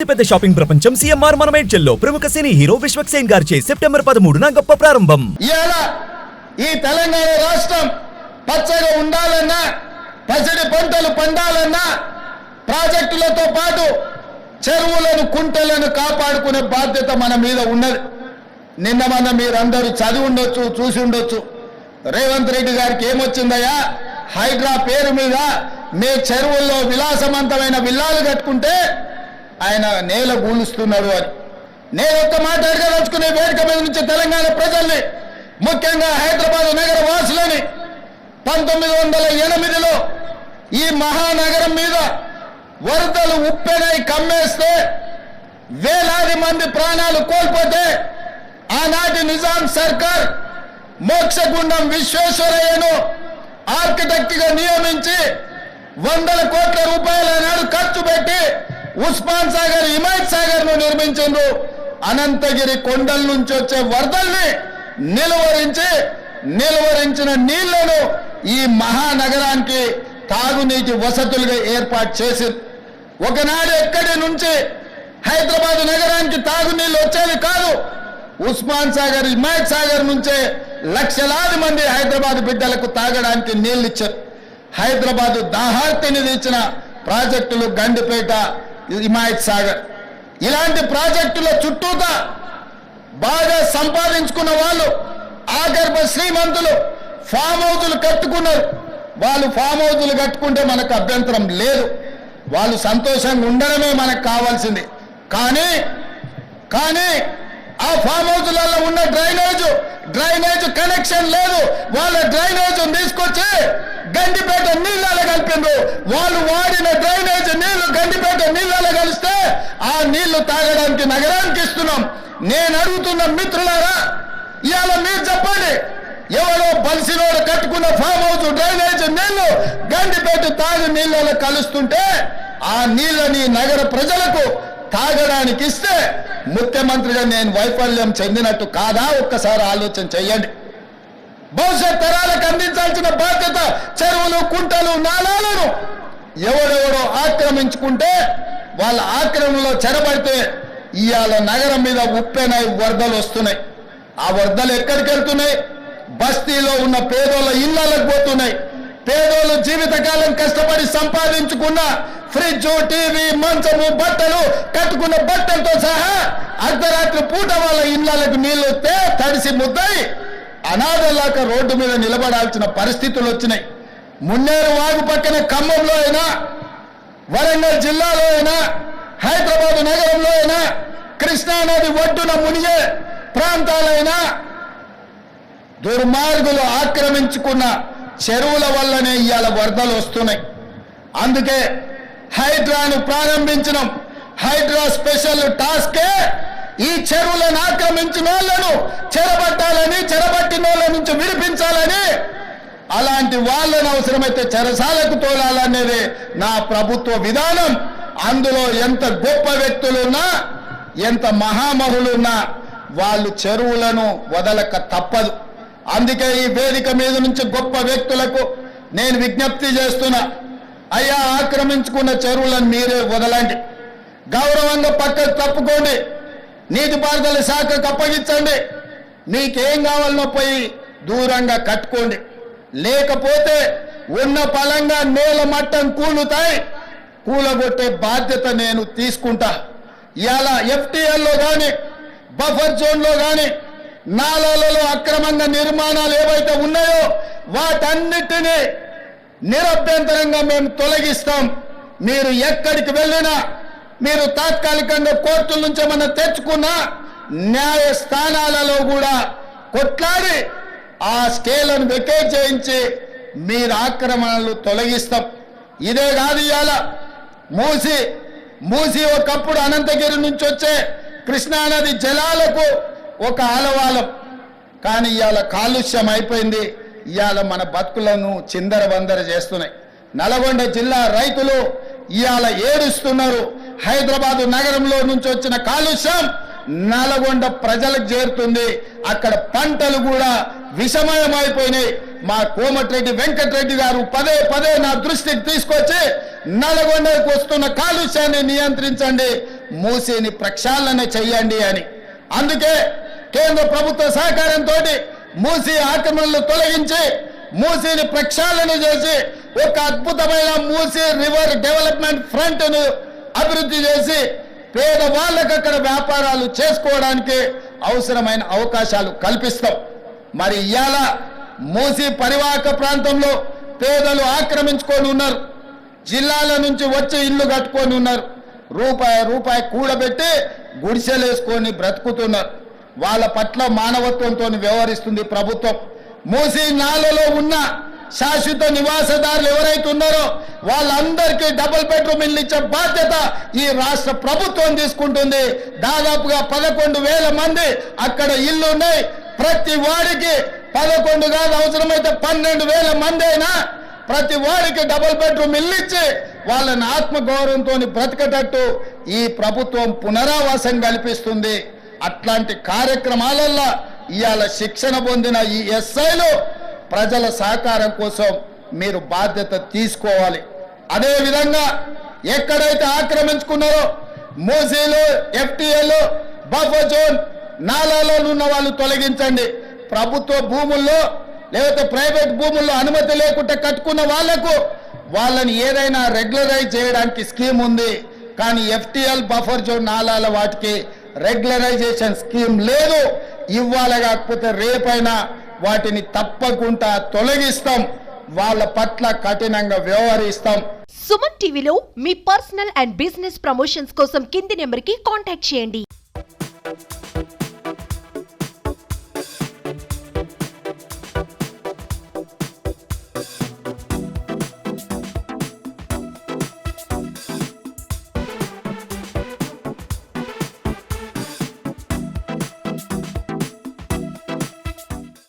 పెద్ద షాపింగ్ ప్రపంచం సిఎంఆర్ మనమేడ్చల్లో ప్రముఖ సినీ హీరో విశ్వక్ సేన్ గారిచే సెప్టెంబర్ 13న గొప్ప ప్రారంభం. ఈ తెలంగాణ రాష్ట్రం పచ్చగా ఉండాలన్నా, పసిడి పంటలు పండాలన్నా ప్రాజెక్టులతో పాటు చెరువులను, కుంటలను కాపాడుకునే బాధ్యత మన మీద ఉన్నది. నిన్న మన మీరందరూ చదివి ఉండొచ్చు, చూసి ఉండొచ్చు. రేవంత్ రెడ్డి గారికి ఏమొచ్చిందయ్యా, హైడ్రా పేరు మీద మీ చెరువుల్లో విలాసవంతమైన విల్లాలు కట్టుకుంటే ఆయన నేల గూలుస్తున్నాడు అని. నేను ఒక్క మాట అడగదలుచుకునే వేదిక మీద నుంచి తెలంగాణ ప్రజల్ని, ముఖ్యంగా హైదరాబాద్ నగర వాసులని, 1908లో ఈ మహానగరం మీద వరదలు ఉప్పెనై కమ్మేస్తే వేలాది మంది ప్రాణాలు కోల్పోతే ఆనాటి నిజాం సర్కార్ మోక్షగుండం విశ్వేశ్వరయ్యను ఆర్కిటెక్ట్ గా నియమించి 100 కోట్ల రూపాయల నాడు ఖర్చు పెట్టి ఉస్మాన్ సాగర్, హిమాయత్ సాగర్ ను నిర్మించిండ్రు. అనంతగిరి కొండల నుంచి వచ్చే వరదల్ని నిలువరించిన నీళ్లను ఈ మహానగరానికి తాగునీటి వసతులుగా ఏర్పాటు చేసింది. ఒకనాడు ఎక్కడి నుంచి హైదరాబాద్ నగరానికి తాగునీళ్ళు వచ్చేది కాదు. ఉస్మాన్ సాగర్, హిమాయత్ సాగర్ నుంచే లక్షలాది మంది హైదరాబాద్ బిడ్డలకు తాగడానికి నీళ్లు ఇచ్చారు. హైదరాబాద్ దాహార్తిని తీర్చిన ప్రాజెక్టులు గండిపేట, హిమాయత్ సాగర్. ఇలాంటి ప్రాజెక్టుల చుట్టూతా బాగా సంపాదించుకున్న వాళ్ళు, ఆగర్భ శ్రీమంతులు ఫామ్ హౌజులు కట్టుకున్నారు. వాళ్ళు ఫామ్ హౌజులు కట్టుకుంటే మనకు అభ్యంతరం లేదు, వాళ్ళు సంతోషంగా ఉండడమే మనకు కావాల్సింది. కానీ ఆ ఫామ్ హౌజులలో ఉన్న డ్రైనేజ్ కనెక్షన్ లేదు. వాళ్ళ డ్రైనేజ్ తీసుకొచ్చి గండిపేట నీళ్ళలో కలిపిండ్రు. వాళ్ళు వాడిన డ్రైనేజ్ నీళ్లు గండిపేట నీళ్ళలో కలిస్తే ఆ నీళ్లు తాగడానికి నగరానికి ఇస్తున్నాం. నేను అడుగుతున్న మిత్రులారా, ఇవాళ మీరు చెప్పండి, ఎవరో బలిసినోడు కట్టుకున్న ఫామ్ హౌస్ డ్రైనేజ్ నీళ్లు గండిపేట తాగు నీళ్ళలో కలుస్తుంటే ఆ నీళ్ళని నగర ప్రజలకు తాగడానికి ఇస్తే ముఖ్యమంత్రిగా నేను వైఫల్యం చెందినట్టు కాదా? ఒక్కసారి ఆలోచన చెయ్యండి. భవిష్యత్ తరాలకు అందించాల్సిన బాధ్యత చెరువులు, కుంటలు, నాలాలను ఎవడెవడో ఆక్రమించుకుంటే వాళ్ళ ఆక్రమణలో చెరబడితే ఇవాళ నగరం మీద ఉప్పెనై వరదలు వస్తున్నాయి. ఆ వరదలు ఎక్కడికి వెళ్తున్నాయి? బస్తీలో ఉన్న పేదోళ్ళ ఇళ్లకు పోతున్నాయి. పేదోళ్ళు జీవితకాలం కష్టపడి సంపాదించుకున్న ఫ్రిడ్జ్, టీవీ, మంచము, బట్టలు, కట్టుకున్న బట్టలతో సహా అర్ధరాత్రి పూట వాళ్ళ ఇళ్లకు నీళ్లు వస్తే తడిసి ముద్దయి అనాథలాక రోడ్డు మీద నిలబడాల్సిన పరిస్థితులు వచ్చినాయి. మున్నేరు వాగు పక్కన ఖమ్మంలో అయినా, వరంగల్ జిల్లాలో అయినా, హైదరాబాద్ నగరంలో అయినా, కృష్ణానది ఒడ్డున మునిగే ప్రాంతాలైనా దుర్మార్గులు ఆక్రమించుకున్న చెరువుల వల్లనే ఇవాళ వరదలు వస్తున్నాయి. అందుకే హైడ్రాను ప్రారంభించడం. హైడ్రా స్పెషల్ టాస్కే ఈ చెరువులను ఆక్రమించిన వాళ్ళను చెరబట్టాలని, చెరబట్టిన వాళ్ళ నుంచి విడిపించాలని, అలాంటి వాళ్ళను అవసరమైతే చెరసాలకు తోలాలనేది నా ప్రభుత్వ విధానం. అందులో ఎంత గొప్ప వ్యక్తులున్నా, ఎంత మహామహులున్నా వాళ్ళు చెరువులను వదలక తప్పదు. అందుకే ఈ వేదిక మీద నుంచి గొప్ప వ్యక్తులకు నేను విజ్ఞప్తి చేస్తున్నా, అయ్యా, ఆక్రమించుకున్న చెరువులను మీరే వదలండి, గౌరవంగా పక్కకు తప్పుకోండి, నీటిపారుదల శాఖకు అప్పగించండి, మీకేం కావాలనో పోయి దూరంగా కట్టుకోండి. లేకపోతే ఉన్న పలంగా నేల మట్టం కూలగొట్టే బాధ్యత నేను తీసుకుంటా. ఇవాళ ఎఫ్టీఎల్లో కానీ, బఫర్ జోన్లో కానీ, నాలాలలో అక్రమంగా నిర్మాణాలు ఏవైతే ఉన్నాయో వాటన్నిటినీ నిరభ్యంతరంగా మేము తొలగిస్తాం. మీరు ఎక్కడికి వెళ్ళినా, మీరు తాత్కాలికంగా కోర్టుల నుంచి ఏమన్నా తెచ్చుకున్నా న్యాయస్థానాలలో కూడా కొట్లాడి ఆ స్కేలను వెకేట్ చేయించి మీరు ఆక్రమణలు తొలగిస్తాం. ఇదే కాదు, ఇవాళ మూసి ఒకప్పుడు అనంతగిరి నుంచి వచ్చే కృష్ణానది జలాలకు ఒక ఆలవాలం. కానీ ఇవాళ కాలుష్యం అయిపోయింది. ఇవాళ మన బతుకులను చిందరబందర చేస్తున్నాయి. నల్గొండ జిల్లా రైతులు ఇవాళ ఏడుస్తున్నారు. హైదరాబాదు నగరంలో నుంచి వచ్చిన కాలుష్యం నల్గొండ ప్రజలకు చేరుతుంది. అక్కడ పంటలు కూడా విషమయమైపోయినాయి. మా కోమటిరెడ్డి వెంకటరెడ్డి గారు పదే నా దృష్టికి తీసుకొచ్చి నల్గొండకు వస్తున్న కాలుష్యాన్ని నియంత్రించండి, మూసీని ప్రక్షాళన చెయ్యండి అని. అందుకే కేంద్ర ప్రభుత్వ సహకారంతో మూసీ ఆక్రమణలు తొలగించి మూసీని ప్రక్షాళన చేసి ఒక అద్భుతమైన మూసీ రివర్ డెవలప్మెంట్ ఫ్రంట్ ను అభివృద్ధి చేసి పేదవాళ్ళకు అక్కడ వ్యాపారాలు చేసుకోవడానికి అవసరమైన అవకాశాలు కల్పిస్తాం. మరి ఇవాళ మూసీ పరివాహక ప్రాంతంలో పేదలు ఆక్రమించుకొని ఉన్నారు. జిల్లాల నుంచి వచ్చి ఇల్లు కట్టుకొని ఉన్నారు. రూపాయి కూడబెట్టి గుడిసెలేసుకొని బ్రతుకుతున్నారు. వాళ్ళ పట్ల మానవత్వంతో వ్యవహరిస్తుంది ప్రభుత్వం. మూసీ నాలలో ఉన్న శాశ్వత నివాసదారులు ఎవరైతే ఉన్నారో వాళ్ళందరికీ డబుల్ బెడ్రూమ్ ఇల్లు ఇచ్చే బాధ్యత ఈ రాష్ట్ర ప్రభుత్వం తీసుకుంటుంది. దాదాపుగా 11,000 మంది అక్కడ ఇల్లు ఉన్నాయి. ప్రతి వాడికి 11 కాదు, అవసరమైతే 12,000 మంది అయినా ప్రతి వాడికి డబుల్ బెడ్రూమ్ ఇల్లు ఇచ్చి వాళ్ళని ఆత్మగౌరవంతో బ్రతికేటట్టు ఈ ప్రభుత్వం పునరావాసం కల్పిస్తుంది. అట్లాంటి కార్యక్రమాలలో ఇవాళ శిక్షణ పొందిన ఈ ఎస్ఐలు ప్రజల సహకారం కోసం మీరు బాధ్యత తీసుకోవాలి. అదేవిధంగా ఎక్కడైతే ఆక్రమించుకున్నారో మూసీలు, ఎఫ్టీఎల్, బఫర్ జోన్, నాలాలో ఉన్న వాళ్ళు తొలగించండి. ప్రభుత్వ భూముల్లో లేకపోతే ప్రైవేట్ భూముల్లో అనుమతి లేకుండా కట్టుకున్న వాళ్లకు వాళ్ళని ఏదైనా రెగ్యులరైజ్ చేయడానికి స్కీమ్ ఉంది. కానీ ఎఫ్టీఎల్, బఫర్ జోన్, నాలాల వాటికి రెగ్యులరైజేషన్ స్కీమ్ లేదు. ఇవ్వాలి, కాకపోతే రేపైనా వాటిని తప్పకుండా తొలగిస్తాం. వాళ్ళ పట్ల కఠినంగా వ్యవహరిస్తాం. సుమన్ టీవీలో మీ పర్సనల్ అండ్ బిజినెస్ ప్రమోషన్స్ కోసం కింది నెంబర్కి కాంటాక్ట్ చేయండి.